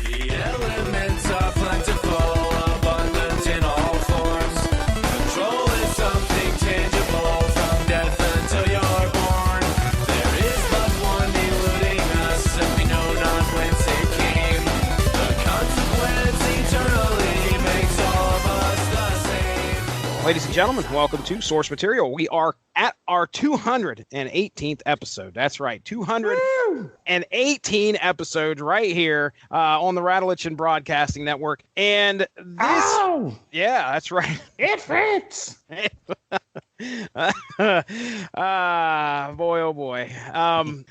The elements are plentiful, abundant in all forms. Control is something tangible, from death until you're born. There is but one eluding us, and we know not whence it came. The consequence eternally makes all of us the same. Ladies and gentlemen, welcome to Source Material. We are at our 218th episode. That's right, 218 episodes right here on the Rattleichin Broadcasting Network. And this, yeah, that's right. It fits. Boy, oh boy.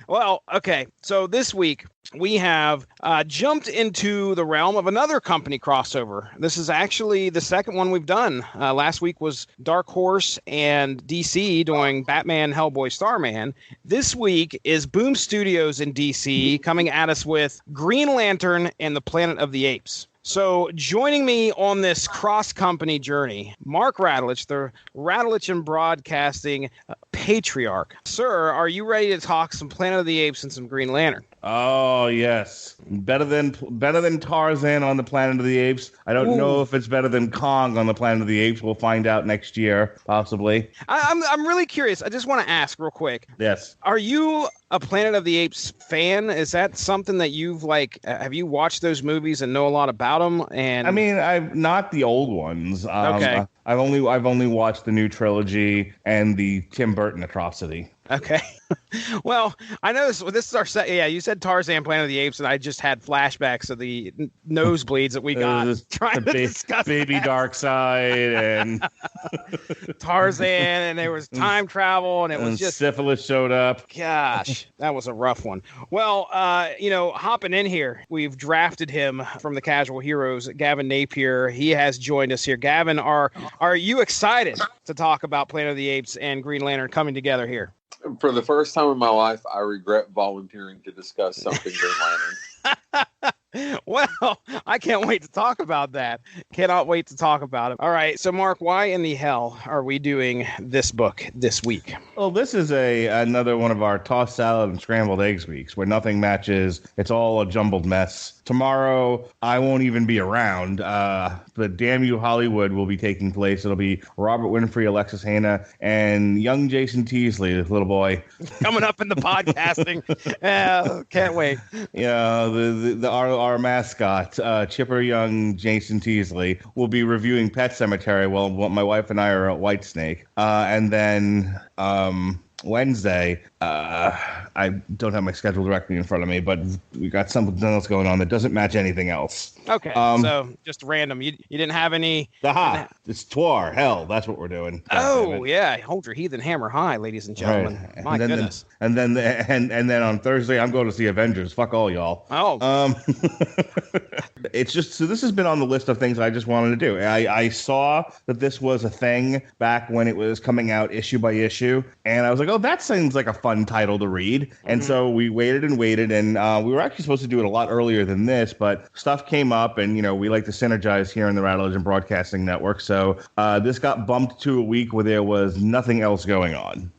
Well, okay. So this week we have jumped into the realm of another company crossover. This is actually the second one we've done. Last week was Dark Horse and DC doing Batman, Hellboy, Starman. This week is Boom Studios in DC coming at us with Green Lantern and the Planet of the Apes. So joining me on this cross-company journey, Mark Radulich, the Rattleichin Broadcasting patriarch. Sir, are you ready to talk some Planet of the Apes and some Green Lantern? Oh, yes. Better than Tarzan on the Planet of the Apes. I don't know if it's better than Kong on the Planet of the Apes. We'll find out next year, possibly. I'm really curious. I just want to ask real quick. Yes. Are you a Planet of the Apes fan? Is that something that you've have you watched those movies and know a lot about them? And I mean, I've not the old ones. Okay. I've only watched the new trilogy and the Tim Burton atrocity. Okay. Well, I know this is our set. Yeah, you said Tarzan, Planet of the Apes, and I just had flashbacks of the nosebleeds that we got trying to discuss Baby Darkseid and Tarzan, and there was time travel, and it was just syphilis showed up. Gosh, that was a rough one. Well, hopping in here, we've drafted him from the Casual Heroes, Gavin Napier. He has joined us here. Gavin, are you excited to talk about Planet of the Apes and Green Lantern coming together here? For the first time in my life, I regret volunteering to discuss something Green Lantern. Well, I can't wait to talk about that. Cannot wait to talk about it. All right, so Mark, why in the hell are we doing this book this week? Well, this is another one of our tossed salad and scrambled eggs weeks where nothing matches. It's all a jumbled mess. Tomorrow, I won't even be around. The Damn You Hollywood will be taking place. It'll be Robert Winfrey, Alexis Hannah, and young Jason Teasley, this little boy. Coming up in the podcasting. Can't wait. Yeah, our mascot, chipper young Jason Teasley, will be reviewing Pet Cemetery while my wife and I are at Whitesnake. And then Wednesday, I don't have my schedule directly in front of me, but we got something else going on that doesn't match anything else. Okay, so just random. You didn't have any... It's Twar. Hell, that's what we're doing. Oh, yeah. Hold your heathen hammer high, ladies and gentlemen. Right. My goodness. And then on Thursday, I'm going to see Avengers. Fuck all y'all. Oh. It's just, so this has been on the list of things I just wanted to do. I saw that this was a thing back when it was coming out issue by issue, and I was like, oh, that seems like a fun title to read. And so we waited, and we were actually supposed to do it a lot earlier than this, but stuff came up, and we like to synergize here in the Rattleichin Broadcasting Network. So this got bumped to a week where there was nothing else going on.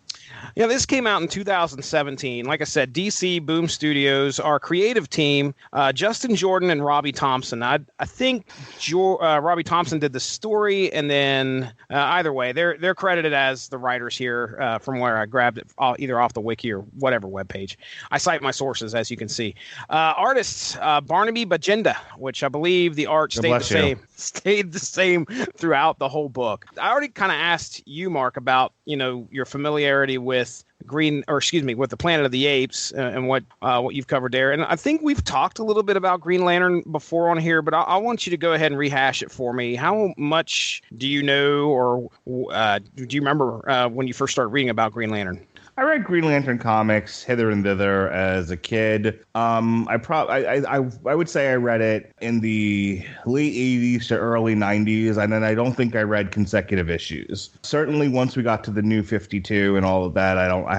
Yeah, this came out in 2017. Like I said, DC Boom Studios, our creative team, Justin Jordan and Robbie Thompson. I think Robbie Thompson did the story, and then either way, they're credited as the writers here from where I grabbed it, either off the wiki or whatever webpage. I cite my sources, as you can see. Artists, Barnaby Bajenda, which I believe the art stayed the same throughout the whole book. I already kind of asked you, Mark, about your familiarity with with the Planet of the Apes and what you've covered there. And I think we've talked a little bit about Green Lantern before on here, but I want you to go ahead and rehash it for me. How much do you know, or do you remember when you first started reading about Green Lantern? I read Green Lantern comics hither and thither as a kid. I would say I read it in the late 80s to early 90s, and then I don't think I read consecutive issues. Certainly once we got to the New 52 and all of that, I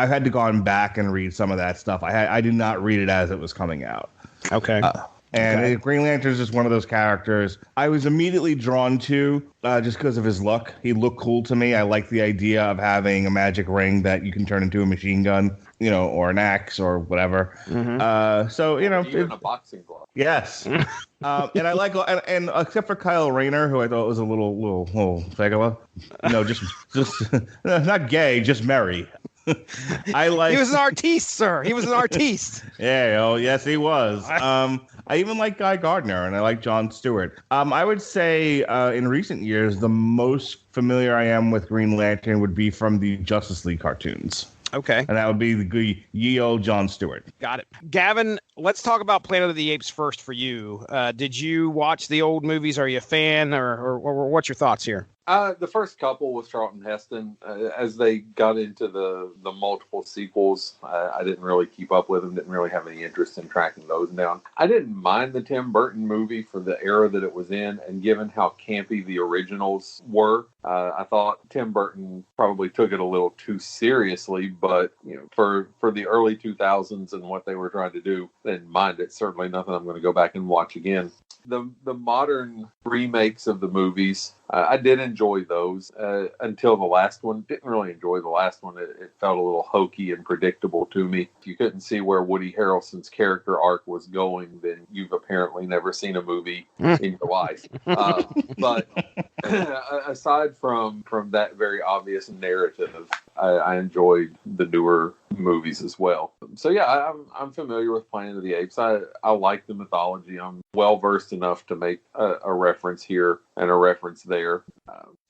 had to go back and read some of that stuff. I did not read it as it was coming out. Okay. And Okay. Green Lantern is just one of those characters I was immediately drawn to just because of his look. He looked cool to me. I like the idea of having a magic ring that you can turn into a machine gun, or an axe or whatever. So, Even a boxing glove. yes. And I like, and except for Kyle Rayner, who I thought was a little fegala. No, just not gay, just merry. I like. He was an artiste, sir. He was an artiste. Yeah, oh yes, he was. I even like Guy Gardner, and I like Jon Stewart. I would say in recent years, the most familiar I am with Green Lantern would be from the Justice League cartoons. Okay. And that would be the ye old Jon Stewart. Got it. Gavin, let's talk about Planet of the Apes first for you. Did you watch the old movies? Are you a fan, or what's your thoughts here? The first couple with Charlton Heston, as they got into the multiple sequels, I didn't really keep up with them, didn't really have any interest in tracking those down. I didn't mind the Tim Burton movie for the era that it was in, and given how campy the originals were, I thought Tim Burton probably took it a little too seriously, but for the early 2000s and what they were trying to do, I didn't mind it. Certainly nothing I'm going to go back and watch again. The modern remakes of the movies, I did enjoy those until the last one. Didn't really enjoy the last one. It felt a little hokey and predictable to me. If you couldn't see where Woody Harrelson's character arc was going, then you've apparently never seen a movie in your life. But aside from that very obvious narrative, I enjoyed the newer movies as well. So yeah, I'm familiar with Planet of the Apes. I like the mythology. I'm well versed enough to make a reference here and a reference there.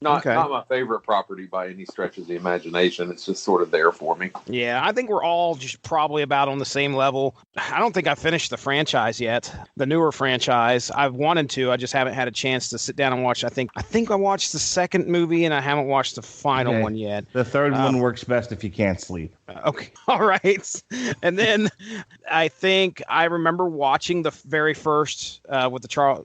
Not my favorite property by any stretch of the imagination. It's just sort of there for me. Yeah, I think we're all just probably about on the same level. I don't think I finished the franchise yet, the newer franchise. I've wanted to. I just haven't had a chance to sit down and watch. I think I watched the second movie, and I haven't watched the final one yet. The third one works best if you can't sleep. Okay, all right. And then I think I remember watching the very first with the Charlton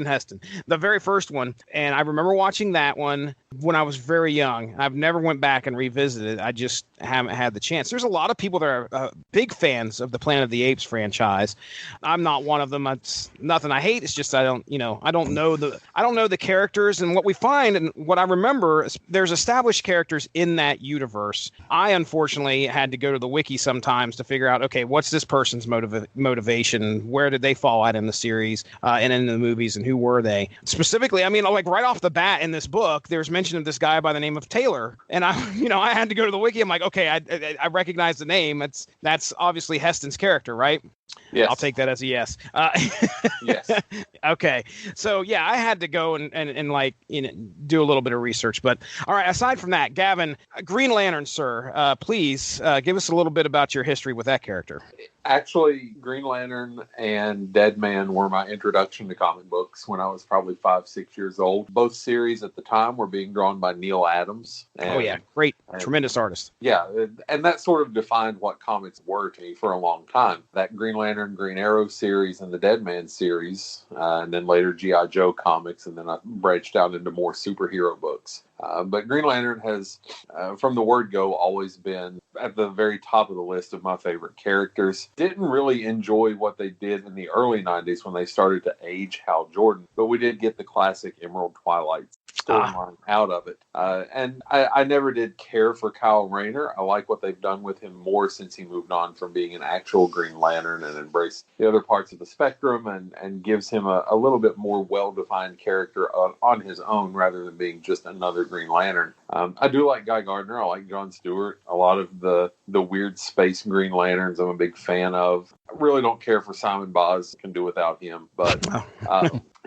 Heston, the very first one, and I remember watching that one when I was very young. I've never went back and revisited it. I just haven't had the chance. There's a lot of people that are big fans of the Planet of the Apes franchise. I'm not one of them. It's nothing I hate. It's just I don't know the characters, and what we find and what I remember is there's established characters in that universe. I unfortunately had to go to the wiki sometimes to figure out, okay, what's this person's motivation? Where did they fall at in the series and in the movies, and who were they? Specifically, I mean, like right off the bat in this book, there's mention of this guy by the name of Taylor, and I had to go to the wiki. I'm like, okay, I recognize the name. That's obviously Heston's character, right? Yes. I'll take that as a yes. Yes. Okay. So yeah, I had to go and do a little bit of research. But all right, aside from that, Gavin, Green Lantern, sir, please give us a little bit about your history with that character. Actually, Green Lantern and Dead Man were my introduction to comic books when I was probably 5-6 years old. Both series at the time were being drawn by Neil Adams. Great, tremendous artist. Yeah, and that sort of defined what comics were to me for a long time. That Green Lantern, Green Arrow series and the Dead Man series, and then later G.I. Joe comics, and then I branched out into more superhero books. But Green Lantern has, from the word go, always been at the very top of the list of my favorite characters. Didn't really enjoy what they did in the early 90s when they started to age Hal Jordan, but we did get the classic Emerald Twilight storyline out of it. And I never did care for Kyle Rayner. I like what they've done with him more since he moved on from being an actual Green Lantern and embraced the other parts of the spectrum and gives him a little bit more well-defined character on his own rather than being just another Green Lantern. I do like Guy Gardner. I like Jon Stewart. A lot of the weird space Green Lanterns I'm a big fan of. I really don't care for Simon Boz. Can do without him. But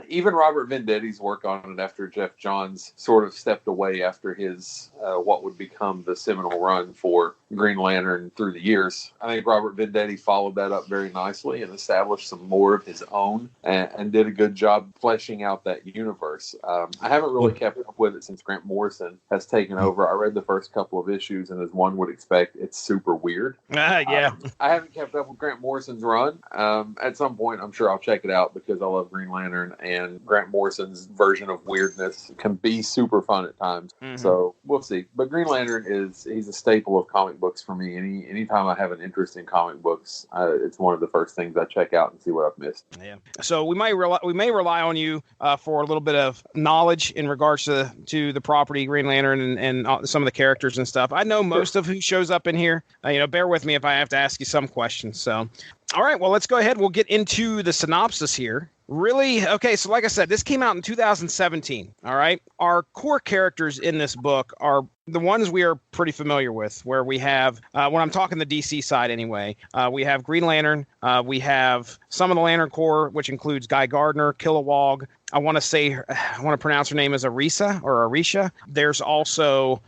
even Robert Venditti's work on it after Jeff Johns sort of stepped away after his what would become the seminal run for Green Lantern through the years. I think Robert Venditti followed that up very nicely and established some more of his own and did a good job fleshing out that universe. I haven't really kept up with it since Grant Morrison has taken over. I read the first couple of issues, and as one would expect, it's super weird. Yeah. I haven't kept up with Grant Morrison's run. At some point, I'm sure I'll check it out because I love Green Lantern, and Grant Morrison's version of weirdness can be super fun at times. Mm-hmm. So we'll see. But Green Lantern he's a staple of comic book books for me. Anytime I have an interest in comic books, it's one of the first things I check out and see what I've missed. Yeah. So we may rely on you for a little bit of knowledge in regards to the property Green Lantern and some of the characters and stuff. I know most of who shows up in here. Bear with me if I have to ask you some questions. So, all right. Well, let's go ahead. We'll get into the synopsis here. Really? Okay, so like I said, this came out in 2017, all right? Our core characters in this book are the ones we are pretty familiar with, where we have, when I'm talking the DC side anyway, we have Green Lantern, we have some of the Lantern Corps, which includes Guy Gardner, Kilowog. I want to pronounce her name as Arisa or Arisha. There's also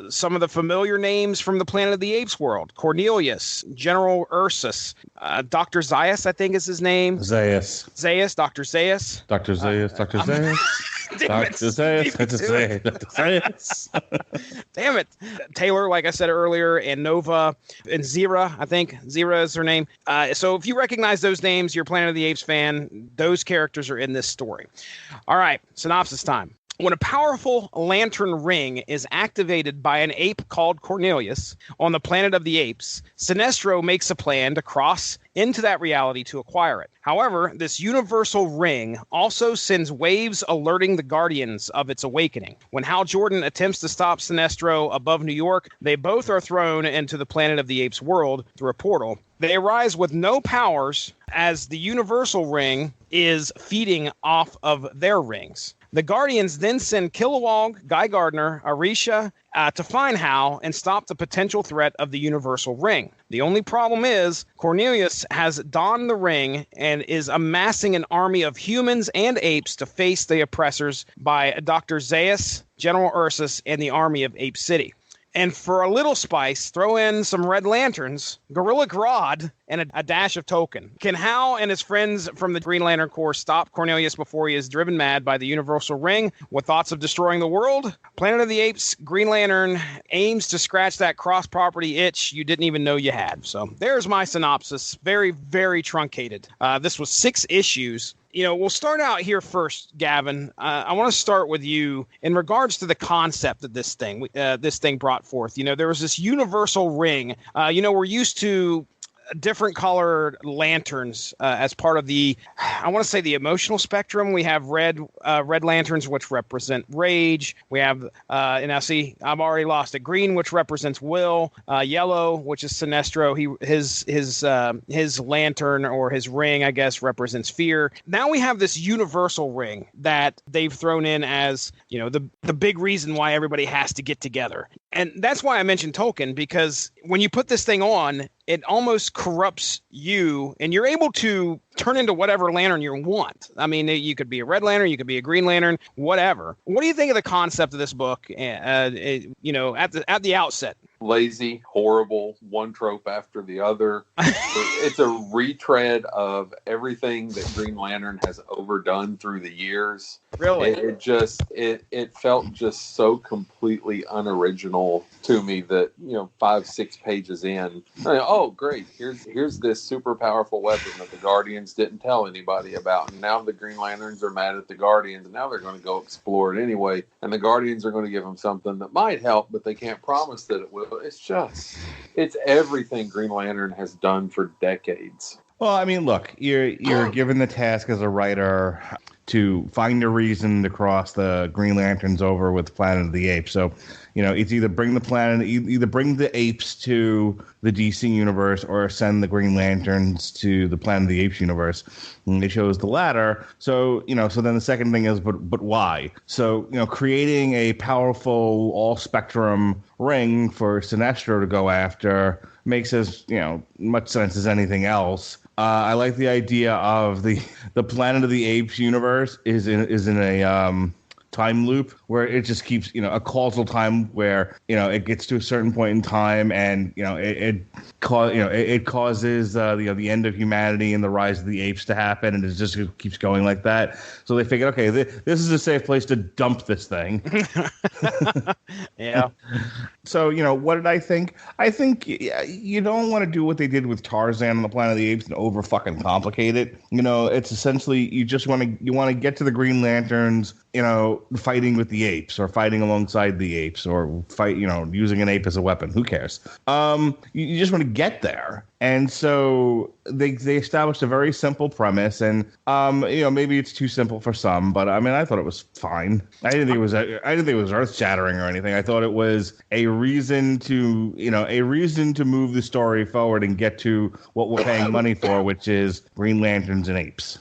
some of the familiar names from the Planet of the Apes world. Cornelius, General Ursus, Dr. Zaius, I think is his name. Zaius, Dr. Zaius. Dr. Zaius, Dr. Zaius. Dr. Zaius. Damn it. Taylor, like I said earlier, and Nova, and Zira, I think. Zira is her name. So if you recognize those names, you're a Planet of the Apes fan, those characters are in this story. All right, synopsis time. When a powerful lantern ring is activated by an ape called Cornelius on the planet of the apes, Sinestro makes a plan to cross into that reality to acquire it. However, this universal ring also sends waves alerting the Guardians of its awakening. When Hal Jordan attempts to stop Sinestro above New York, they both are thrown into the Planet of the Apes world through a portal. They arise with no powers as the universal ring is feeding off of their rings. The Guardians then send Kilowog, Guy Gardner, Arisha to find Hal and stop the potential threat of the universal ring. The only problem is Cornelius has donned the ring and is amassing an army of humans and apes to face the oppressors by Dr. Zaius, General Ursus, and the army of Ape City. And for a little spice, throw in some Red Lanterns, Gorilla Grodd, and a dash of Token. Can Hal and his friends from the Green Lantern Corps stop Cornelius before he is driven mad by the Universal Ring with thoughts of destroying the world? Planet of the Apes, Green Lantern aims to scratch that cross-property itch you didn't even know you had. So there's my synopsis. Very, very truncated. This was 6 issues. We'll start out here first, Gavin. I want to start with you in regards to the concept of this thing brought forth. There was this universal ring. We're used to different colored lanterns as part of the emotional spectrum. We have red lanterns, which represent rage. We have, and I see I've already lost it. Green, which represents will. Yellow, which is Sinestro. His lantern or his ring, I guess, represents fear. Now we have this universal ring that they've thrown in as, the big reason why everybody has to get together. And that's why I mentioned Token, because when you put this thing on, it almost corrupts you, and you're able to turn into whatever lantern you want. I mean, you could be a Red Lantern, you could be a Green Lantern, whatever. What do you think of the concept of this book? At the outset. Lazy, horrible, one trope after the other. It's a retread of everything that Green Lantern has overdone through the years. Really? It felt just so completely unoriginal to me that 5-6 pages in, oh great, here's this super powerful weapon that the Guardians didn't tell anybody about, and now the Green Lanterns are mad at the Guardians, and now they're going to go explore it anyway, and the Guardians are going to give them something that might help, but they can't promise that it will. It's everything Green Lantern has done for decades. Well, I mean, look, you're given the task as a writer to find a reason to cross the Green Lanterns over with Planet of the Apes. So, it's either bring the apes to the DC universe or send the Green Lanterns to the Planet of the Apes universe. And they chose the latter. So, so then the second thing is, but why? So, creating a powerful all spectrum ring for Sinestro to go after makes as, much sense as anything else. I like the idea of the Planet of the Apes universe is in a time loop where it just keeps, a causal time where, it gets to a certain point in time and, it it causes the end of humanity and the rise of the apes to happen, and it just keeps going like that. So they figured, okay, this is a safe place to dump this thing. Yeah. So, what did I think? I think you don't want to do what they did with Tarzan on the Planet of the Apes and over fucking complicate it. It's essentially you want to get to the Green Lanterns, fighting with the apes or fighting alongside the apes or using an ape as a weapon. Who cares? You just want to get there. And so they established a very simple premise, and maybe it's too simple for some, but I mean I thought it was fine. I didn't think it was earth shattering or anything. I thought it was a reason to move the story forward and get to what we're paying money for, which is Green Lanterns and apes.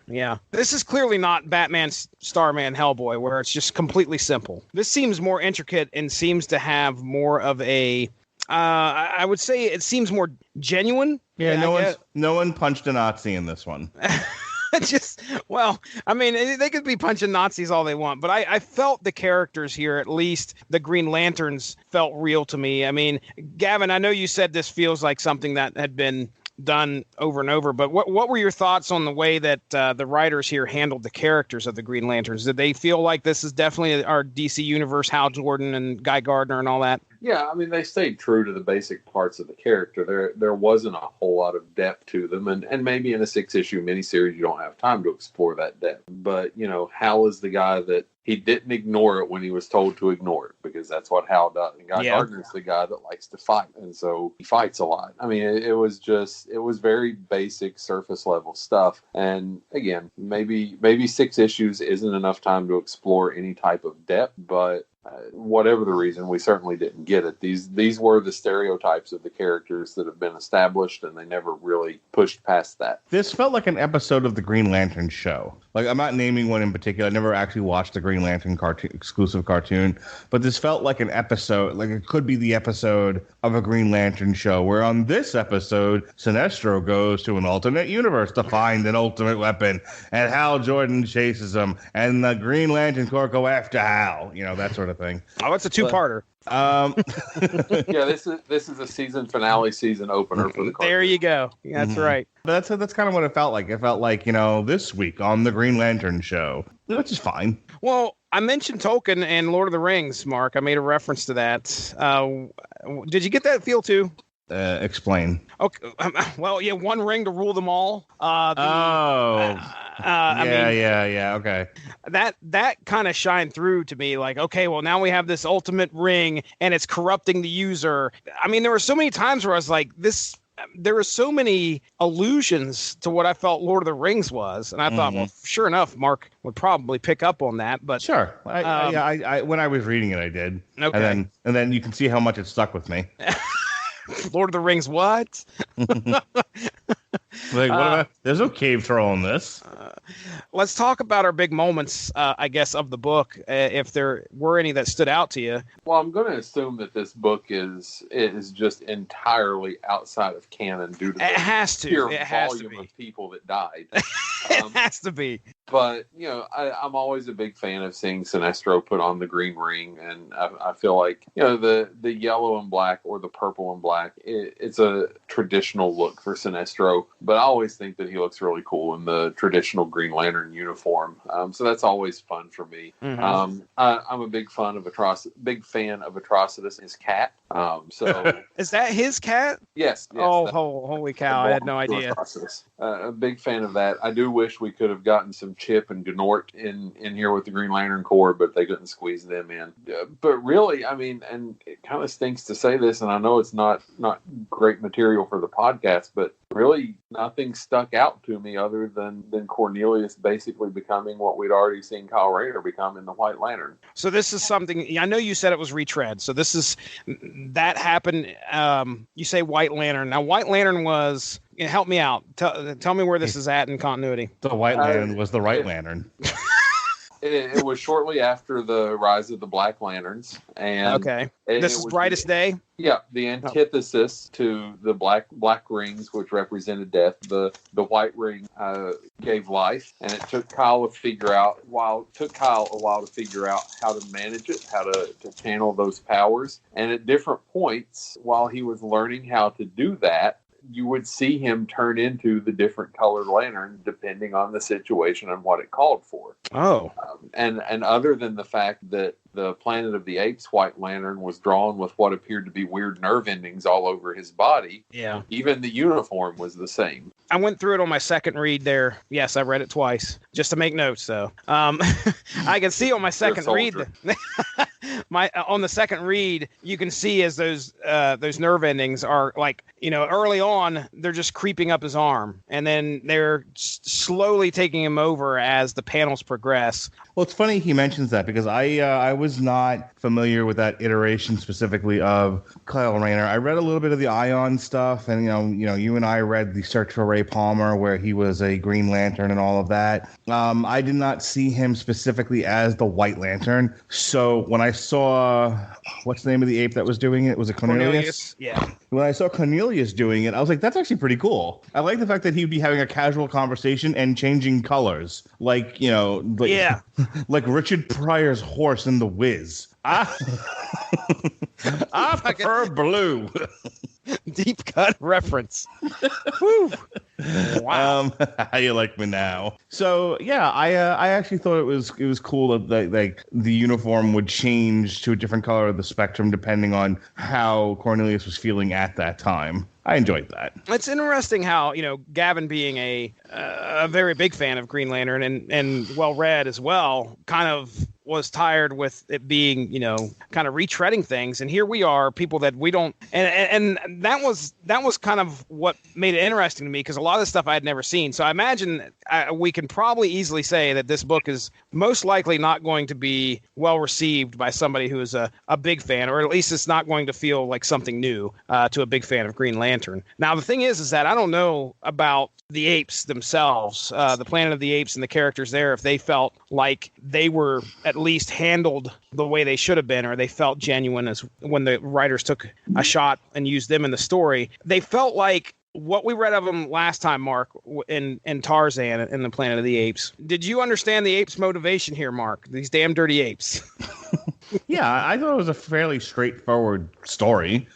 Yeah. This is clearly not Batman, Starman, Hellboy, where it's just completely simple. This seems more intricate and seems to have more of a. I would say it seems more genuine. Yeah, no one punched a Nazi in this one. They could be punching Nazis all they want, but I felt the characters here, at least the Green Lanterns, felt real to me. I mean, Gavin, I know you said this feels like something that had been done over and over, but what were your thoughts on the way that the writers here handled the characters of the Green Lanterns? Did they feel like this is definitely our DC Universe, Hal Jordan and Guy Gardner and all that? Yeah, I mean, they stayed true to the basic parts of the character. There wasn't a whole lot of depth to them, and maybe in a 6-issue miniseries you don't have time to explore that depth. But, Hal is the guy that he didn't ignore it when he was told to ignore it, because that's what Hal does. And Guy Gardner's the guy that likes to fight, and so he fights a lot. I mean, it was very basic, surface level stuff. And again, maybe 6 issues isn't enough time to explore any type of depth, but whatever the reason, we certainly didn't get it. These were the stereotypes of the characters that have been established, and they never really pushed past that. This felt like an episode of the Green Lantern show. Like, I'm not naming one in particular. I never actually watched the Green Lantern exclusive cartoon, but this felt like an episode, like it could be the episode of a Green Lantern show, where on this episode, Sinestro goes to an alternate universe to find an ultimate weapon, and Hal Jordan chases him, and the Green Lantern Corps go after Hal. That sort of thing. Oh, it's a two-parter. Yeah, this is a season finale, season opener for the cartoon. There you go. That's right. That's kind of what it felt like. It felt like, this week on the Green Lantern show, which is fine. Well, I mentioned Tolkien and Lord of the Rings, Mark. I made a reference to that. Did you get that feel too? Explain. Okay. Well, yeah, one ring to rule them all. Okay. That kind of shined through to me. Like, okay, well, now we have this ultimate ring, and it's corrupting the user. I mean, there were so many times where I was like, this. There were so many allusions to what I felt Lord of the Rings was, and I thought, well, sure enough, Mark would probably pick up on that. But sure, I when I was reading it, I did. Okay, and then you can see how much it stuck with me. Lord of the Rings, what? Like, what about? There's no cave troll in this. Let's talk about our big moments, I guess, of the book, if there were any that stood out to you. Well, I'm going to assume that this book is just entirely outside of canon due to the sheer volume of people that died. It has to be. But, I'm always a big fan of seeing Sinestro put on the green ring, and I feel like, the yellow and black or the purple and black, it's a traditional look for Sinestro, but I always think that he looks really cool in the traditional Green Lantern uniform. So that's always fun for me. Mm-hmm. I'm a big fan of Atrocitus, his cat. So is that his cat? Yes. Oh, holy cow! I had no idea. A big fan of that. I do wish we could have gotten some Chip and Gnort in here with the Green Lantern Corps, but they couldn't squeeze them in. But really, I mean, and it kind of stinks to say this, and I know it's not great material for the podcast, but really nothing stuck out to me other than Cornelius basically becoming what we'd already seen Kyle Rayner become in the White Lantern. So this is something, I know you said it was retread. So that happened. You say White Lantern. Now, White Lantern was, help me out. Tell me where this is at in continuity. The White Lantern was the Right Lantern. It was shortly after the rise of the Black Lanterns, and Okay, this is Brightest Day. Yeah, the antithesis to the black rings, which represented death. The white ring gave life, and it took Kyle a while to figure out how to manage it, how to channel those powers. And at different points, while he was learning how to do that, you would see him turn into the different colored lantern depending on the situation and what it called for. Oh. And other than the fact that the Planet of the Apes White Lantern was drawn with what appeared to be weird nerve endings all over his body, yeah, even the uniform was the same. I went through it on my second read there. Yes, I read it twice just to make notes, though. I can see on my second read. On the second read, you can see as those nerve endings are like, early on, they're just creeping up his arm, and then they're slowly taking him over as the panels progress. Well, it's funny he mentions that because I was not familiar with that iteration specifically of Kyle Rayner. I read a little bit of the Ion stuff, and you and I read the Search for Ray Palmer, where he was a Green Lantern and all of that. I did not see him specifically as the White Lantern. So when I saw, what's the name of the ape that was doing it? Was it Cornelius? Yeah. When I saw Cornelius doing it, I was like, that's actually pretty cool. I like the fact that he'd be having a casual conversation and changing colors. Like, yeah. Like Richard Pryor's horse in The Wiz. I prefer blue. Deep cut reference. Woo. Wow. How you like me now? So yeah, I actually thought it was cool that like the uniform would change to a different color of the spectrum depending on how Cornelius was feeling at that time. I enjoyed that. It's interesting how, Gavin being a very big fan of Green Lantern and well read as well, kind of was tired with it being, kind of retreading things. And here we are, people that we don't, and that was kind of what made it interesting to me, because a lot of stuff I had never seen. So I imagine we can probably easily say that this book is most likely not going to be well received by somebody who is a big fan, or at least it's not going to feel like something new to a big fan of Green Lantern. Now, the thing is that I don't know about the apes themselves, the Planet of the Apes and the characters there, if they felt like they were at least handled the way they should have been, or they felt genuine as when the writers took a shot and used them in the story. They felt like what we read of them last time, Mark, in Tarzan and the Planet of the Apes. Did you understand the apes' motivation here, Mark? These damn dirty apes. Yeah, I thought it was a fairly straightforward story.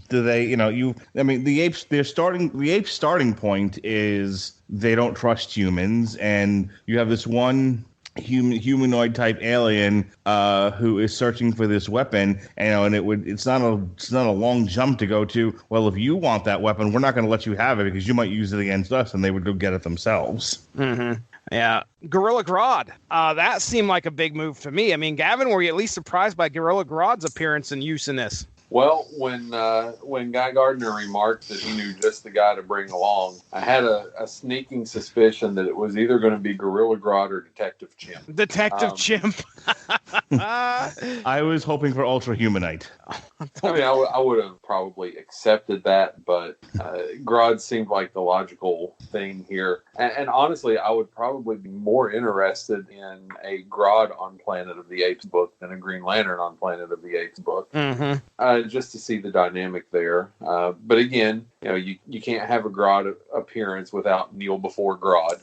Do they, the apes' starting point is they don't trust humans, and you have this one humanoid type alien who is searching for this weapon, and it's not a long jump to go to, well, if you want that weapon, we're not going to let you have it because you might use it against us, and they would go get it themselves. Mm-hmm. Yeah. Gorilla Grodd. That seemed like a big move to me. I mean, Gavin, were you at least surprised by Gorilla Grodd's appearance and use in this? Well, when Guy Gardner remarked that he knew just the guy to bring along, I had a sneaking suspicion that it was either going to be Gorilla Grodd or Detective Chimp. Detective Chimp. I was hoping for Ultra Humanite. I mean, I would have probably accepted that, but Grodd seemed like the logical thing here. And honestly, I would probably be more interested in a Grodd on Planet of the Apes book than a Green Lantern on Planet of the Apes book. Mm-hmm. Just to see the dynamic there. But again, you can't have a Grodd appearance without Kneel before Grodd.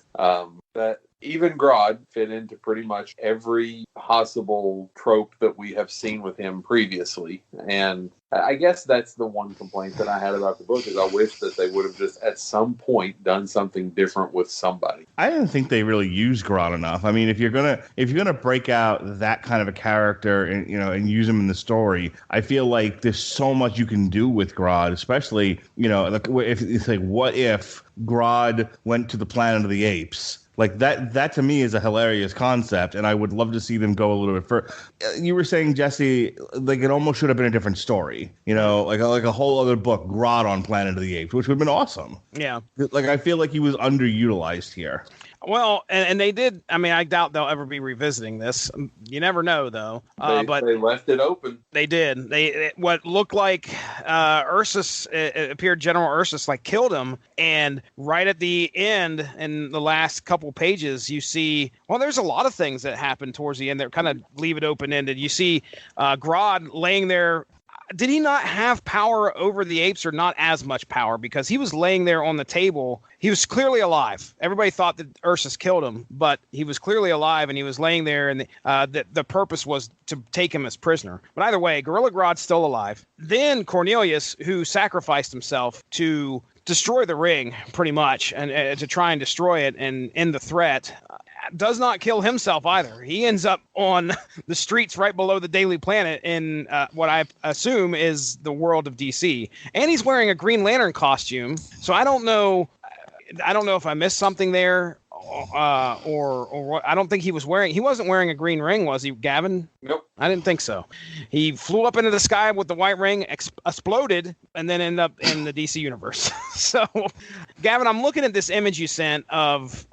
That even Grodd fit into pretty much every possible trope that we have seen with him previously. And I guess that's the one complaint that I had about the book, is I wish that they would have just at some point done something different with somebody. I didn't think they really used Grodd enough. I mean, if you're gonna break out that kind of a character and use him in the story, I feel like there's so much you can do with Grodd, especially if it's like, what if Grodd went to the Planet of the Apes? Like that to me is a hilarious concept, and I would love to see them go a little bit further. You were saying, Jesse, like it almost should have been a different story, like a whole other book, Grodd on Planet of the Apes, which would have been awesome. Yeah. Like I feel like he was underutilized here. Well, and they did. I mean, I doubt they'll ever be revisiting this. You never know, though. But They left it open. they did. What looked like Ursus, it appeared General Ursus like killed him, and right at the end, in the last couple pages, you see. Well, there's a lot of things that happen towards the end that kind of leave it open ended. You see Grodd laying there. Did he not have power over the apes, or not as much power? Because he was laying there on the table. He was clearly alive. Everybody thought that Ursus killed him, but he was clearly alive, and he was laying there, and the purpose was to take him as prisoner. But either way, Gorilla Grodd's still alive. Then Cornelius, who sacrificed himself to destroy the ring, pretty much, and to try and destroy it and end the threat, does not kill himself either. He ends up on the streets right below the Daily Planet in what I assume is the world of DC. And he's wearing a Green Lantern costume. So I don't know if I missed something there or what. I don't think he wasn't wearing a green ring, was he, Gavin? Nope. I didn't think so. He flew up into the sky with the white ring, exploded, and then ended up in the DC universe. So, Gavin, I'm looking at this image you sent of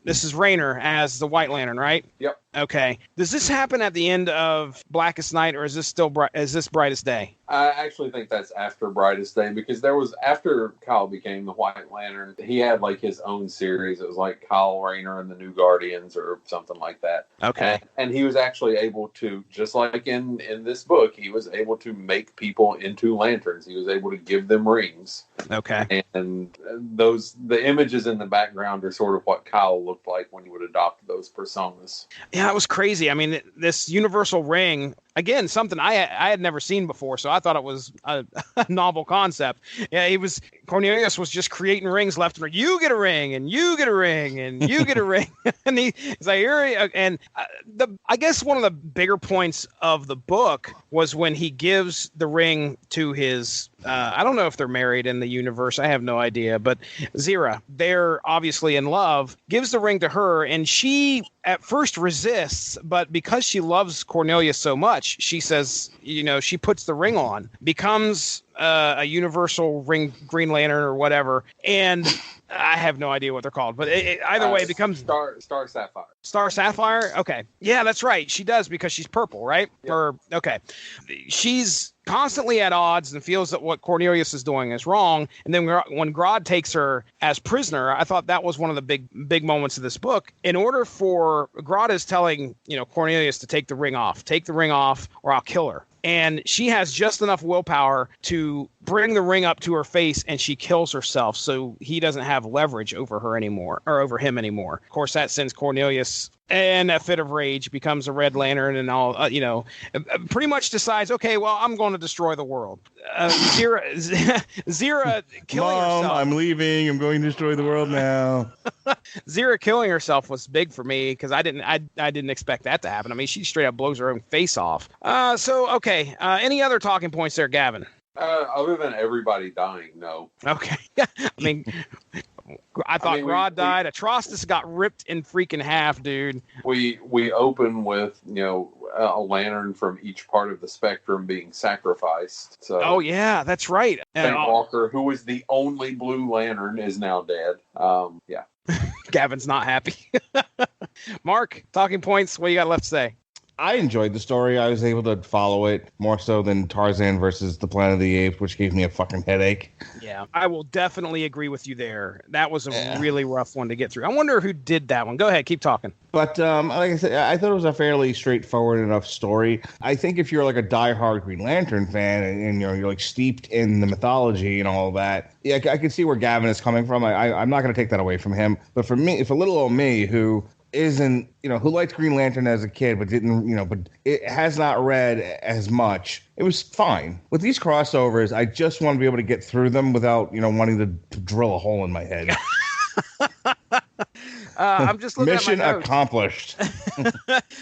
this is Raynor as the White Lantern, right? Yep. Okay. Does this happen at the end of Blackest Night, or is this still Brightest Day? I actually think that's after Brightest Day, because after Kyle became the White Lantern, he had like his own series. It was like Kyle Rayner and the New Guardians or something like that. Okay. And he was actually able to, just like in this book, he was able to make people into lanterns. He was able to give them rings. Okay. And the images in the background are sort of what Kyle looked like when he would adopt those personas. Yeah, it was crazy. I mean, this universal ring, again, something I had never seen before, so I thought it was a novel concept. Yeah, Cornelius was just creating rings left and right. You get a ring, and you get a ring, and you get a ring. And he's like, here, and I guess one of the bigger points of the book was when he gives the ring to his, I don't know if they're married in the universe. I have no idea, but Zira, they're obviously in love, gives the ring to her, and she at first resists, but because she loves Cornelius so much, she says, she puts the ring on, becomes a universal ring, Green Lantern or whatever, and I have no idea what they're called, but either way, it becomes Star Sapphire. Star Sapphire? Okay. Yeah, that's right. She does, because she's purple, right? Yep. Okay. She's constantly at odds and feels that what Cornelius is doing is wrong. And then when Grodd takes her as prisoner, I thought that was one of the big moments of this book. In order for Grodd is telling, Cornelius to take the ring off, or I'll kill her. And she has just enough willpower to bring the ring up to her face, and she kills herself, so he doesn't have leverage over her anymore, or over him anymore. Of course, that sends Cornelius in a fit of rage, becomes a Red Lantern, and all, pretty much decides, okay, well, I'm going to destroy the world. Zira killing Mom, herself. I'm leaving. I'm going to destroy the world now. Zira killing herself was big for me, because I didn't expect that to happen. I mean, she straight up blows her own face off. Okay. Any other talking points there, Gavin? Other than everybody dying, no. Okay. I mean, I thought Grodd died. Atrocitus got ripped in freaking half, dude. We open with, a lantern from each part of the spectrum being sacrificed. So, oh, yeah, that's right. Saint Walker, who was the only Blue Lantern, is now dead. Yeah. Gavin's not happy. Mark, talking points, what you got left to say? I enjoyed the story. I was able to follow it more so than Tarzan versus the Planet of the Apes, which gave me a fucking headache. Yeah, I will definitely agree with you there. That was a really rough one to get through. I wonder who did that one. Go ahead, keep talking. But like I said, I thought it was a fairly straightforward enough story. I think if you're like a diehard Green Lantern fan and you're like steeped in the mythology and all of that, yeah, I can see where Gavin is coming from. I'm not going to take that away from him. But for me, for little old me who isn't, who liked Green Lantern as a kid, but didn't, but it has not read as much, it was fine. With these crossovers, I just want to be able to get through them without, wanting to drill a hole in my head. I'm just looking Mission at my notes. accomplished.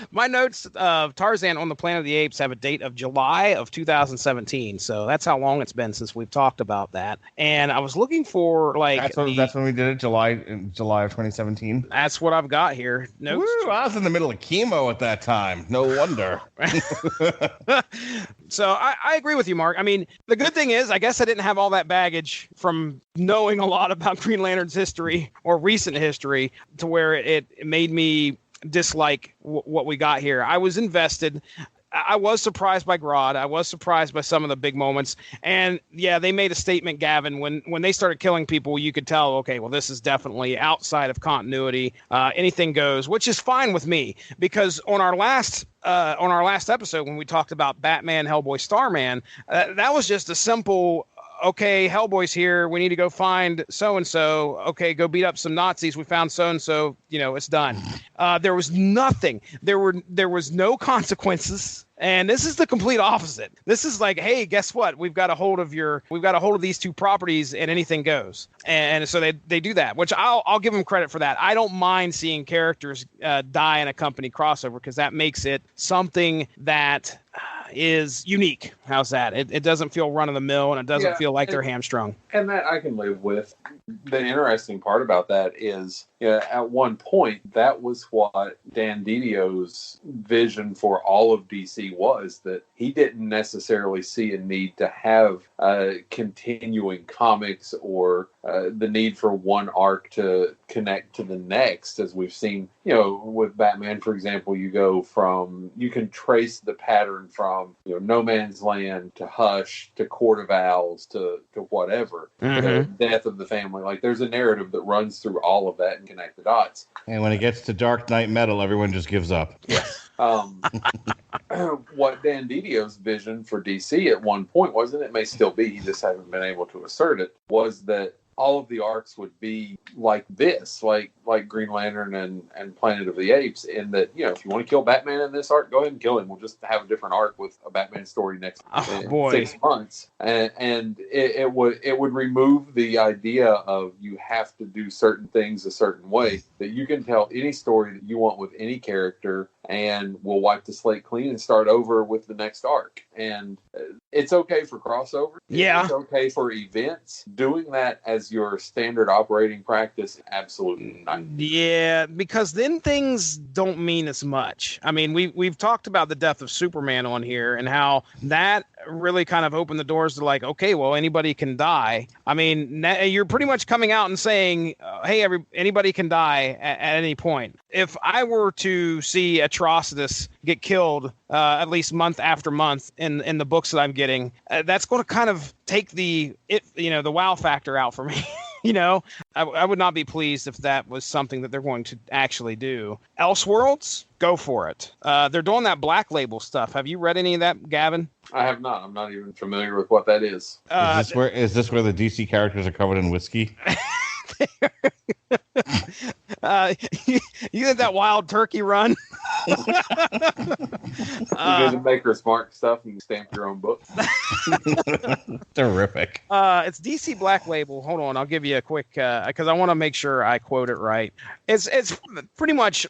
My notes of Tarzan on the Planet of the Apes have a date of July of 2017. So that's how long it's been since we've talked about that. And I was looking for that's when we did it, July of 2017. That's what I've got here. Notes. Woo, I was in the middle of chemo at that time. No wonder. So I agree with you, Mark. I mean, the good thing is, I guess I didn't have all that baggage from knowing a lot about Green Lantern's history or recent history to where it made me dislike what we got here. I was invested. I was surprised by Grodd. I was surprised by some of the big moments. And yeah, they made a statement, Gavin, when they started killing people, you could tell, okay, well, this is definitely outside of continuity. Anything goes, which is fine with me, because on our last episode, when we talked about Batman, Hellboy, Starman, that was just a simple, okay, Hellboy's here. We need to go find so-and-so. Okay, go beat up some Nazis. We found so-and-so. It's done. There was nothing. There was no consequences. And this is the complete opposite. This is like, hey, guess what? We've got a hold of these two properties, and anything goes. And so they do that, which I'll give them credit for that. I don't mind seeing characters die in a company crossover, because that makes it something that is unique. How's that? It doesn't feel run of the mill, and it doesn't feel like they're hamstrung. And that I can live with. The interesting part about that is, at one point, that was what Dan Didio's vision for all of DC was, that he didn't necessarily see a need to have continuing comics or the need for one arc to connect to the next. As we've seen, with Batman, for example, you can trace the pattern from, No Man's Land to Hush to Court of Owls to whatever, the death of the family. Like, there's a narrative that runs through all of that and connect the dots. And when it gets to Dark Knight Metal, everyone just gives up. What Dan Didio's vision for DC at one point was, and it may still be, he just hasn't been able to assert it, was that all of the arcs would be like this, like Green Lantern and Planet of the Apes, in that, if you want to kill Batman in this arc, go ahead and kill him. We'll just have a different arc with a Batman story next 6 months. And it would remove the idea of you have to do certain things a certain way, that you can tell any story that you want with any character, and we'll wipe the slate clean and start over with the next arc. And it's okay for crossover. Yeah. It's okay for events. Doing that as your standard operating practice, absolutely not. Yeah, because then things don't mean as much. I mean, we've talked about the death of Superman on here, and how that really kind of opened the doors to, like, okay, well, anybody can die. I mean, you're pretty much coming out and saying, hey, anybody can die at any point. If I were to see Atrocitus get killed at least month after month in the books that I'm getting, that's going to kind of take the wow factor out for me. I would not be pleased if that was something that they're going to actually do. Elseworlds, go for it. They're doing that Black Label stuff. Have you read any of that, Gavin? I have not. I'm not even familiar with what that is. Is this where the DC characters are covered in whiskey? You had that Wild Turkey run. You didn't make her smart stuff and stamp your own book. Terrific. It's DC Black Label. Hold on, I'll give you a quick, because I want to make sure I quote it right. It's pretty much,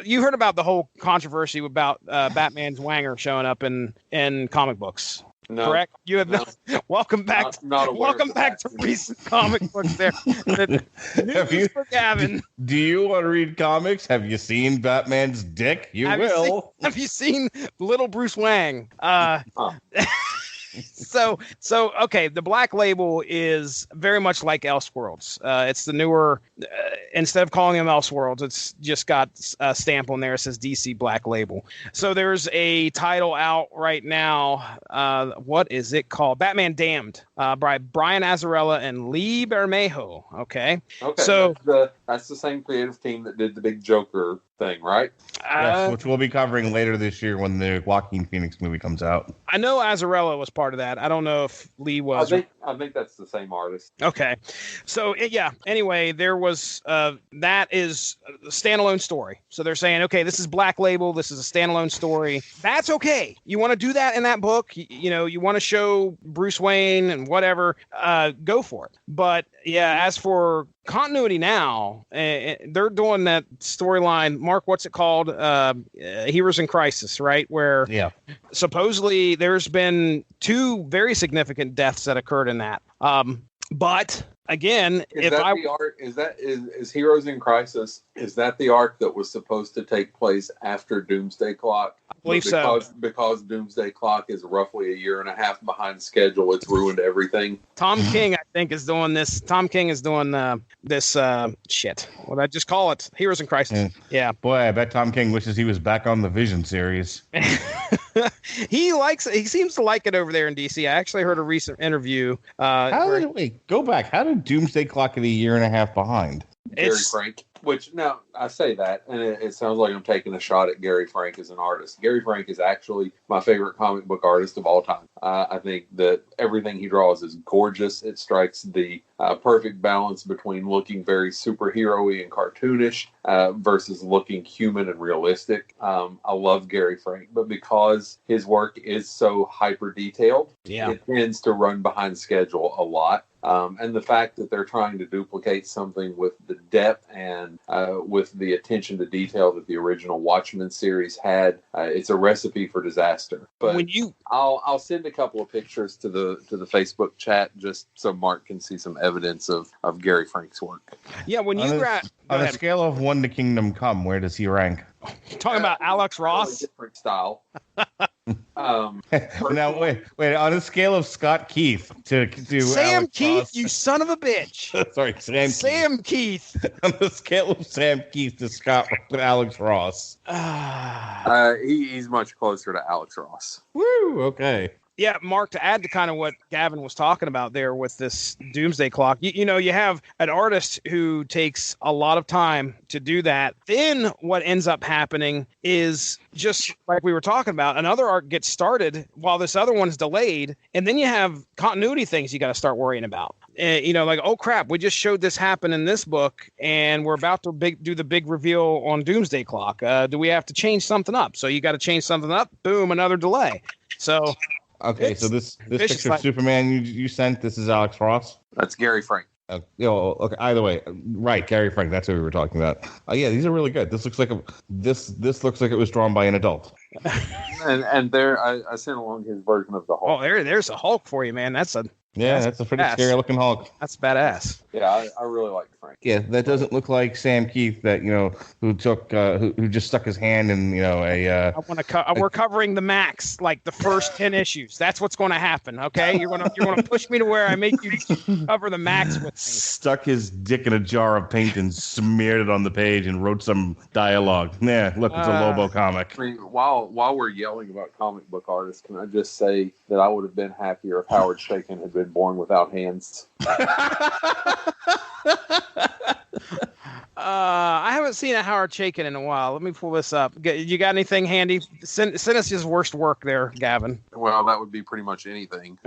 you heard about the whole controversy about Batman's Wanger showing up in comic books. No, correct? You have not. Welcome back. Welcome back to recent comic books. There. News for Gavin. Do you want to read comics? Have you seen Batman's dick? Have you seen Little Bruce Wang? So okay, the Black Label is very much like Elseworlds. It's the newer, instead of calling them Elseworlds, it's just got a stamp on there. It says DC Black Label. So there's a title out right now. What is it called? Batman Damned, by Brian Azzarello and Lee Bermejo. Okay. So that's the same creative team that did the big Joker thing, right? Yes, which we'll be covering later this year when the Joaquin Phoenix movie comes out. I know Azzarello was part of that. I don't know if Lee was. I think that's the same artist. Okay. So, yeah. Anyway, there was that is a standalone story. So they're saying, okay, this is Black Label. This is a standalone story. That's okay. You want to do that in that book? You want to show Bruce Wayne and whatever, go for it. But, yeah, as for continuity now, they're doing that storyline. Mark, what's it called? Heroes in Crisis, right? Where supposedly there's been 2 very significant deaths that occurred in that. But again, Is Heroes in Crisis? Is that the arc that was supposed to take place after Doomsday Clock? I believe Because Doomsday Clock is roughly a year and a half behind schedule, it's ruined everything. Tom King, I think, is doing this. Tom King is doing this shit. What did I just call it? Heroes in Crisis. Yeah. Boy, I bet Tom King wishes he was back on the Vision series. He seems to like it over there in DC. I actually heard a recent interview. Go back. How did Doomsday Clock get a year and a half behind? Gary Frank. Which, now, I say that, and it sounds like I'm taking a shot at Gary Frank as an artist. Gary Frank is actually my favorite comic book artist of all time. I think that everything he draws is gorgeous. It strikes the perfect balance between looking very superhero-y and cartoonish versus looking human and realistic. I love Gary Frank, but because his work is so hyper-detailed, it tends to run behind schedule a lot. And the fact that they're trying to duplicate something with the depth and with the attention to detail that the original Watchmen series had, it's a recipe for disaster. But I'll send a couple of pictures to the Facebook chat just so Mark can see some evidence of Gary Frank's work. Yeah, when you on a scale of 1 to Kingdom Come, where does he rank? Talking about Alex Ross, really different style. Now wait. On a scale of Scott Keith to Sam Alex Keith, Ross. you son of a bitch. Sorry, Sam Keith. On the scale of Sam Keith to Alex Ross. He's much closer to Alex Ross. Woo. Okay. Yeah, Mark, to add to kind of what Gavin was talking about there with this Doomsday Clock, you have an artist who takes a lot of time to do that. Then what ends up happening is, just like we were talking about, another arc gets started while this other one's delayed, and then you have continuity things you got to start worrying about. Like, oh crap, we just showed this happen in this book, and we're about to do the big reveal on Doomsday Clock. Do we have to change something up? So you got to change something up. Boom, another delay. So... Okay, so this picture of Superman you sent, this is Alex Ross? That's Gary Frank. Okay. Either way, right, Gary Frank. That's what we were talking about. Yeah, these are really good. This looks like this looks like it was drawn by an adult. and there, I sent along his version of the Hulk. Oh, there's a Hulk for you, man. That's a pretty scary looking Hulk. That's badass. Yeah, I really like Frank. Yeah, that doesn't look like Sam Keith that who took who just stuck his hand in we're covering the Max, like the first 10 issues. That's what's going to happen. Okay, you're gonna push me to where I make you cover the Max with me. Stuck his dick in a jar of paint and smeared it on the page and wrote some dialogue. Yeah, look, it's a Lobo comic. I mean, while we're yelling about comic book artists, can I just say that I would have been happier if Howard Chaykin had been born without hands. I haven't seen a Howard Chaykin in a while. Let me pull this up. You got anything handy? Send us his worst work there, Gavin. Well, that would be pretty much anything.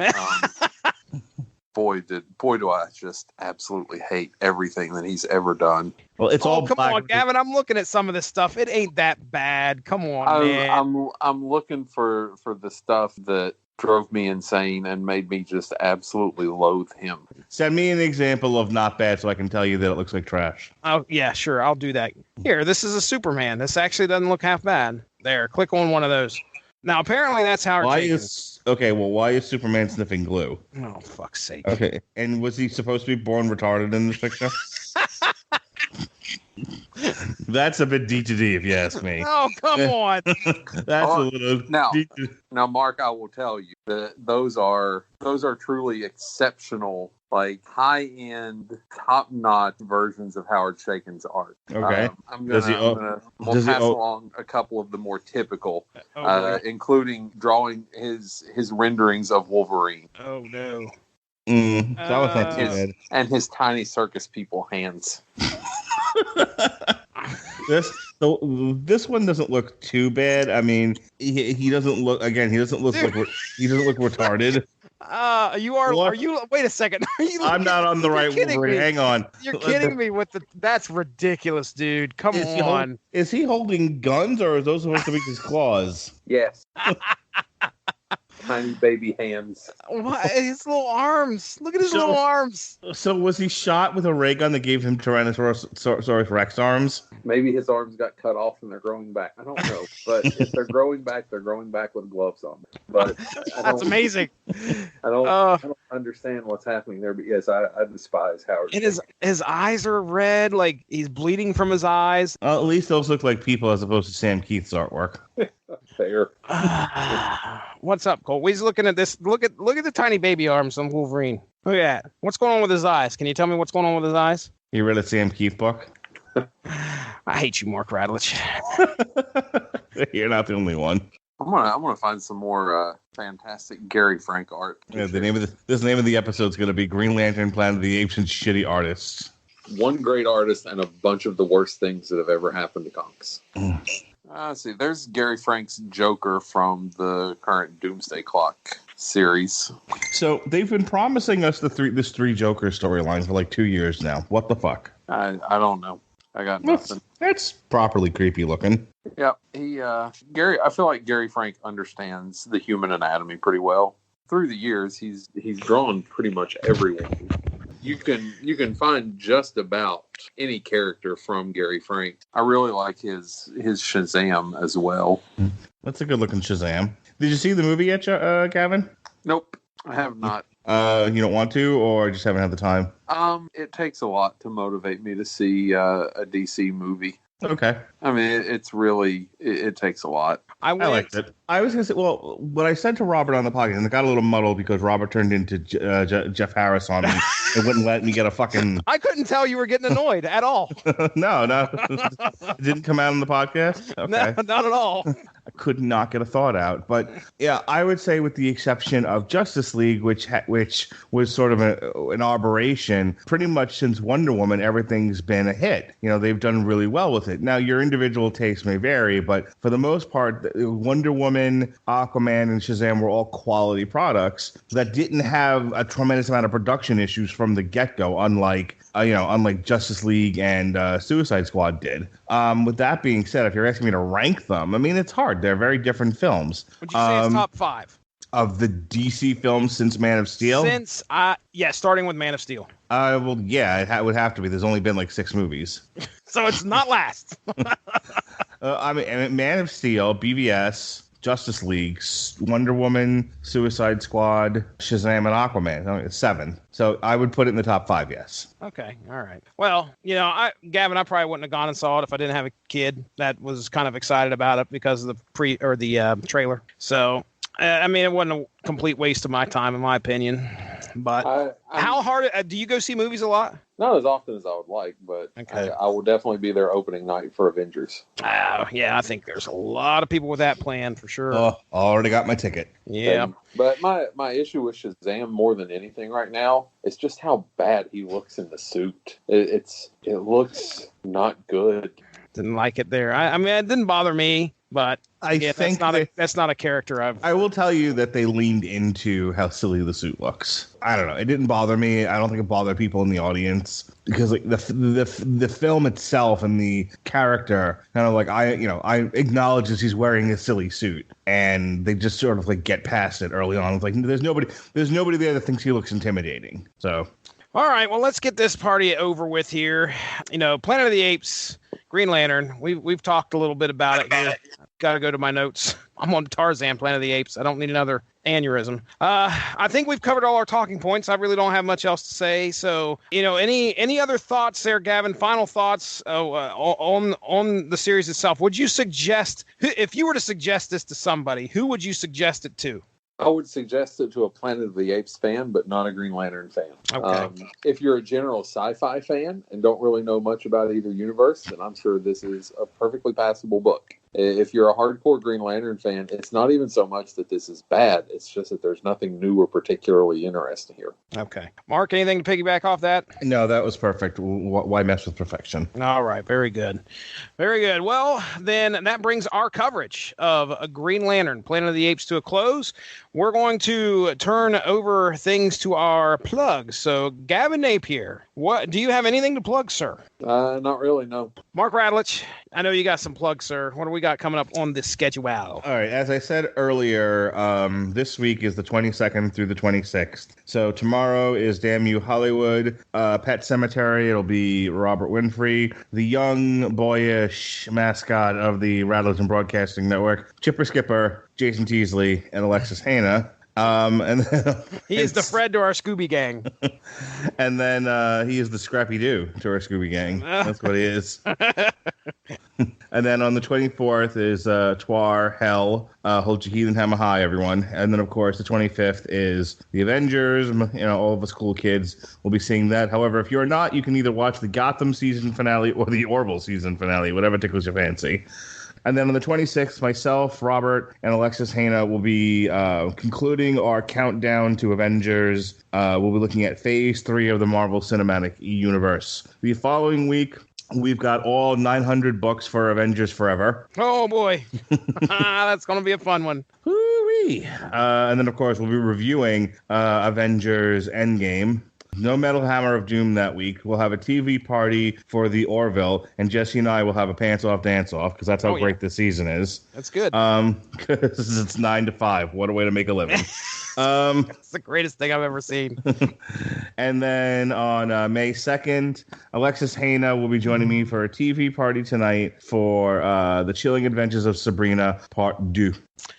Boy, do I just absolutely hate everything that he's ever done. Well, it's all. Come on, Gavin. I'm looking at some of this stuff. It ain't that bad. Come on, man. I'm looking for the stuff that drove me insane and made me just absolutely loathe him. Send me an example of not bad so I can tell you that it looks like trash. Oh, yeah, sure. I'll do that. Here, this is a Superman. This actually doesn't look half bad. There, click on one of those. Now, apparently that's Howard Chaykin. Why is Superman sniffing glue? Oh, fuck's sake. Okay, and was he supposed to be born retarded in this picture? That's a bit D2D, if you ask me. Oh, come on. That's a little now, Mark, I will tell you that those are truly exceptional, like high-end, top-notch versions of Howard Chaykin's art. Okay. I'm gonna pass along a couple of the more typical, including drawing his renderings of Wolverine. Oh no. That was not too bad. And his tiny circus people hands. This one doesn't look too bad. I mean, he doesn't look retarded. Are you? Wait a second. I'm not on the right Wolverine. Hang on. You're kidding me with that's ridiculous, dude. Come on. Is he holding guns or are those supposed to be his claws? Yes. tiny baby hands. What? His little arms. Look at his So- little arms. So was he shot with a ray gun that gave him Tyrannosaurus Rex arms? Maybe his arms got cut off and they're growing back. I don't know. But if they're growing back with gloves on. But That's amazing. I don't understand what's happening there. But yes, I despise Howard. And his eyes are red, like he's bleeding from his eyes. At least those look like people as opposed to Sam Keith's artwork. Fair. What's up, Cole? He's looking at this. Look at the tiny baby arms on Wolverine. Look at that. What's going on with his eyes? Can you tell me what's going on with his eyes? You read a Sam Keith book? I hate you, Mark Radlich. You're not the only one. I'm gonna find some more fantastic Gary Frank art. Yeah, the name of the episode is going to be Green Lantern, Planet of the Apes, and Shitty Artists. One great artist and a bunch of the worst things that have ever happened to comics. Let's see. There's Gary Frank's Joker from the current Doomsday Clock series. So they've been promising us this three Joker storyline for like 2 years now. What the fuck? I don't know. I got nothing. That's properly creepy looking. Yeah, Gary. I feel like Gary Frank understands the human anatomy pretty well. Through the years, he's drawn pretty much everyone. You can find just about any character from Gary Frank. I really like his Shazam as well. That's a good looking Shazam. Did you see the movie yet, Gavin? Nope, I have not. You don't want to, or just haven't had the time? It takes a lot to motivate me to see a DC movie. Okay. I mean, it's really it takes a lot. I liked it. I was going to say, well, what I said to Robert on the podcast, and it got a little muddled because Robert turned into Jeff Harris on me. It wouldn't let me get a fucking... I couldn't tell you were getting annoyed at all. No. It didn't come out on the podcast? Okay. No, not at all. I could not get a thought out. But yeah, I would say with the exception of Justice League, which was sort of an aberration, pretty much since Wonder Woman, everything's been a hit. You know, they've done really well with it. Now, your individual tastes may vary, but for the most part, Wonder Woman, Aquaman, and Shazam were all quality products that didn't have a tremendous amount of production issues from the get-go, unlike Justice League and Suicide Squad did. With that being said, if you're asking me to rank them, I mean, it's hard. They're very different films. Would you say it's top 5? Of the DC films since Man of Steel? Starting with Man of Steel. Well, yeah, it would have to be. There's only been like 6 movies. So it's not last. I mean, Man of Steel, BVS, Justice League, Wonder Woman, Suicide Squad, Shazam, and Aquaman. It's 7. So I would put it in the top 5, yes. Okay, all right. Well, Gavin, I probably wouldn't have gone and saw it if I didn't have a kid that was kind of excited about it because of the trailer. So, I mean, it wasn't a complete waste of my time, in my opinion. But how hard? Do you go see movies a lot? Not as often as I would like, but okay. I will definitely be there opening night for Avengers. Yeah, I think there's a lot of people with that plan for sure. Oh, already got my ticket. Yeah. But my issue with Shazam more than anything right now is just how bad he looks in the suit. It looks not good. Didn't like it there. I mean, it didn't bother me, but I think that's not a character I will tell you that they leaned into how silly the suit looks. I don't know. It didn't bother me. I don't think it bothered people in the audience because like the film itself and the character kind of like I acknowledges he's wearing a silly suit and they just sort of like get past it early on. It's like there's nobody there that thinks he looks intimidating. So. All right, well, let's get this party over with here. Planet of the Apes, Green Lantern. We've talked a little bit about it here. Got to go to my notes. I'm on Tarzan, Planet of the Apes. I don't need another aneurysm. I think we've covered all our talking points. I really don't have much else to say. So, any other thoughts there, Gavin? Final thoughts on the series itself? Would you suggest, if you were to suggest this to somebody, who would you suggest it to? I would suggest it to a Planet of the Apes fan, but not a Green Lantern fan. Okay. If you're a general sci-fi fan and don't really know much about either universe, then I'm sure this is a perfectly passable book. If you're a hardcore Green Lantern fan, it's not even so much that this is bad. It's just that there's nothing new or particularly interesting here. Okay. Mark, anything to piggyback off that? No, that was perfect. Why mess with perfection? All right. Very good. Very good. Well, then that brings our coverage of a Green Lantern, Planet of the Apes to a close. We're going to turn over things to our plugs. So, Gavin Napier, do you have anything to plug, sir? Not really, no. Mark Radlich, I know you got some plugs, sir. What do we got coming up on the schedule? All right, as I said earlier, this week is the 22nd through the 26th. So tomorrow is Damn You Hollywood, Pet Cemetery. It'll be Robert Winfrey, the young, boyish mascot of the Rattlers and Broadcasting Network, Chipper Skipper, Jason Teasley, and Alexis Hannah. And then, he is the Fred to our Scooby Gang. And then he is the Scrappy Doo to our Scooby Gang. That's what he is. And then on the 24th is Twar, Hell, Hold Your Heathen Hammer High, everyone. And then, of course, the 25th is the Avengers. You know, all of us cool kids will be seeing that. However, if you're not, you can either watch the Gotham season finale or the Orville season finale, whatever tickles your fancy. And then on the 26th, myself, Robert, and Alexis Hannah will be concluding our countdown to Avengers. We'll be looking at Phase 3 of the Marvel Cinematic Universe. The following week, we've got all 900 books for Avengers Forever. Oh, boy. That's going to be a fun one. Woo-wee. And then, of course, we'll be reviewing Avengers Endgame. No Metal Hammer of Doom that week. We'll have a TV party for the Orville, and Jesse and I will have a pants-off dance-off, because that's how great this season is. That's good. Because it's 9 to 5. What a way to make a living. It's the greatest thing I've ever seen. And then on May 2nd, Alexis Hannah will be joining me for a TV party tonight for The Chilling Adventures of Sabrina Part 2.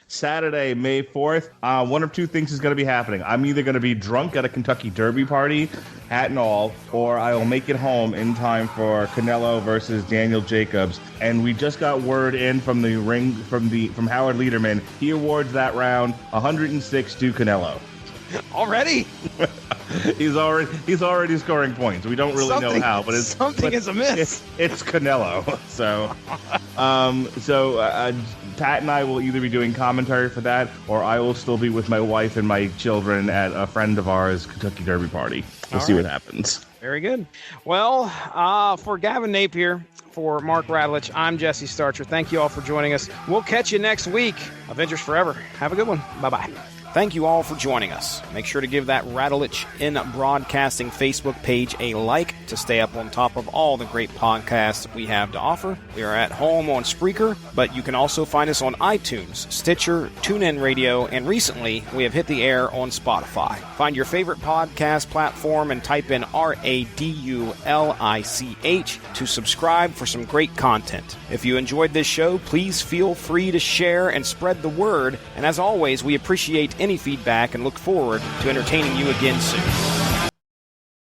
Saturday, May 4th, one of two things is going to be happening. I'm either going to be drunk at a Kentucky Derby party, hat and all, or I will make it home in time for Canelo versus Daniel Jacobs. And we just got word in from the ring from Howard Lederman. He awards that round 106 to Canelo. Already? He's already scoring points. We don't really know how, but something is amiss. It's Canelo. So, Pat and I will either be doing commentary for that, or I will still be with my wife and my children at a friend of ours' Kentucky Derby party. We'll see what happens. Very good. Well, for Gavin Napier, for Mark Radulich, I'm Jesse Starcher. Thank you all for joining us. We'll catch you next week. Avengers Forever. Have a good one. Bye-bye. Thank you all for joining us. Make sure to give that Radulich in Broadcasting Facebook page a like to stay up on top of all the great podcasts we have to offer. We are at home on Spreaker, but you can also find us on iTunes, Stitcher, TuneIn Radio, and recently we have hit the air on Spotify. Find your favorite podcast platform and type in RADULICH to subscribe for some great content. If you enjoyed this show, please feel free to share and spread the word. And as always, we appreciate any feedback and look forward to entertaining you again soon.